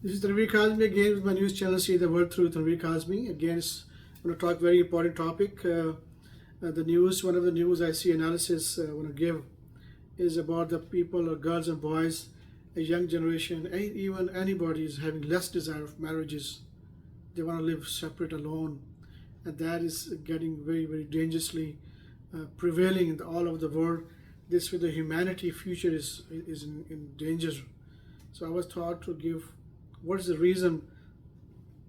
This is Tanvir Kazmi again with my news channel See the World Through Tanvir Kazmi. Again, I'm going to talk very important topic. The news, one of the news I see analysis I want to give is about the people or girls and boys, a young generation, even anybody is having less desire of marriages. They want to live separate, alone, and that is getting very, very dangerously prevailing in all over the world. This with the humanity future is in danger. So I was thought to give what is the reason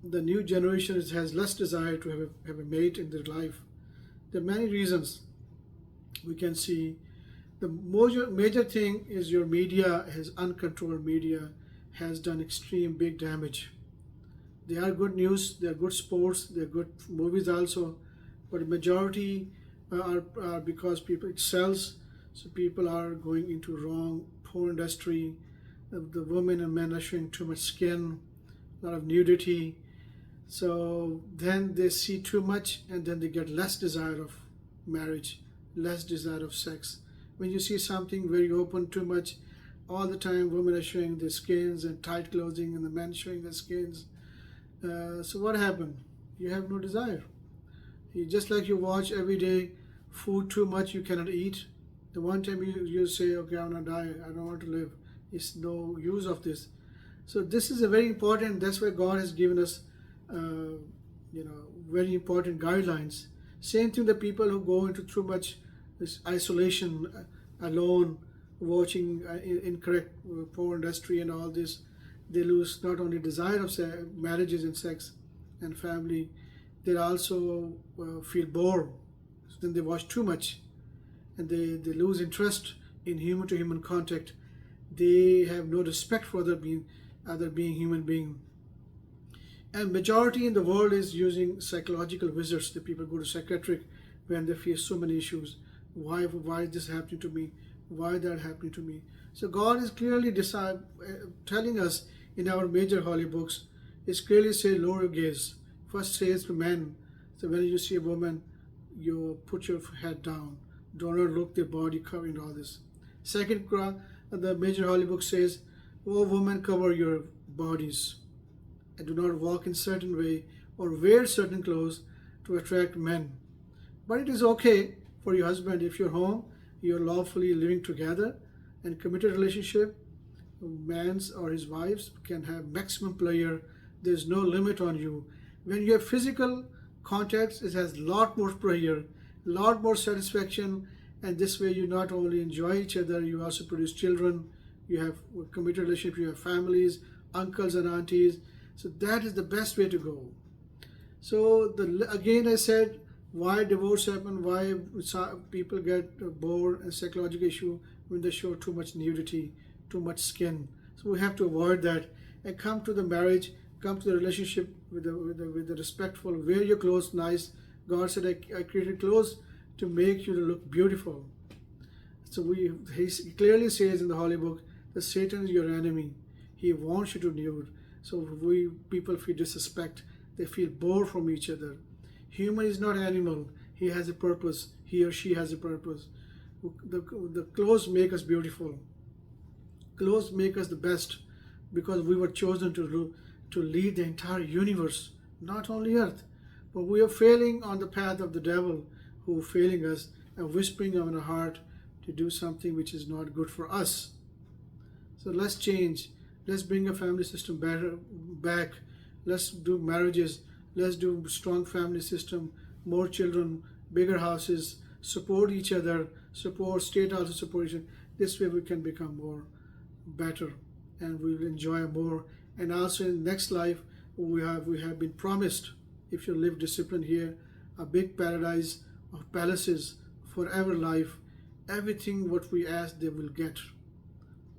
the new generation has less desire to have a mate in their life. There are many reasons we can see. The major thing is your media has uncontrolled media has done extreme big damage. They are good news, they are good sports, they are good movies also, but the majority are because people it sells, so people are going into wrong porn industry. The women and men are showing too much skin, a lot of nudity. So then they see too much, and then they get less desire of marriage, less desire of sex. When you see something very open too much, all the time women are showing their skins and tight clothing, and the men showing their skins. So what happened? You have no desire. Just like you watch every day food too much you cannot eat. The one time you say, okay, I'm gonna die, I don't want to live. It's no use of this. So this is a very important, that's why God has given us very important guidelines. Same thing, the people who go into too much this isolation, alone, watching incorrect porn industry and all this, they lose not only desire of marriages and sex and family, they also feel bored. So then they watch too much, and they lose interest in human to human contact. They have no respect for other being human being. And majority in the world is using psychological wizards. The people go to psychiatric when they face so many issues. Why is this happening to me? Why that happening to me? So God is clearly telling us in our major holy books. It's clearly say lower your gaze. First says to men. So when you see a woman, you put your head down. Do not look their body covering all this. Second, the major holy book says, "O women, cover your bodies, and do not walk in certain way or wear certain clothes to attract men." But it is okay for your husband if you're home, you're lawfully living together and committed relationship. Man's or his wives can have maximum pleasure. There's no limit on you. When you have physical contacts, it has a lot more pleasure, a lot more satisfaction, and this way you not only enjoy each other, you also produce children, you have committed relationship, you have families, uncles and aunties. So that is the best way to go. So again I said, why divorce happen, why people get bored and psychological issue when they show too much nudity, too much skin. So we have to avoid that and come to the marriage, come to the relationship with the respectful, wear your clothes nice. God said, I created clothes to make you to look beautiful. So he clearly says in the Holy Book that Satan is your enemy. He wants you to nude. So people feel disrespect. They feel bored from each other. Human is not animal. He has a purpose. He or she has a purpose. The clothes make us beautiful. Clothes make us the best because we were chosen to lead the entire universe, not only earth. But we are failing on the path of the devil, who failing us and whispering in our heart to do something which is not good for us. So let's change. Let's bring a family system back. Let's do marriages. Let's do strong family system, more children, bigger houses, support each other, support state also support each other. This way we can become more better and we will enjoy more. And also in next life we have been promised, if you live disciplined here, a big paradise of palaces, forever life. Everything what we ask they will get.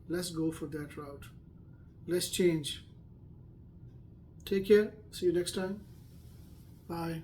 Let's go for that route. Let's change. Take care. See you next time. Bye.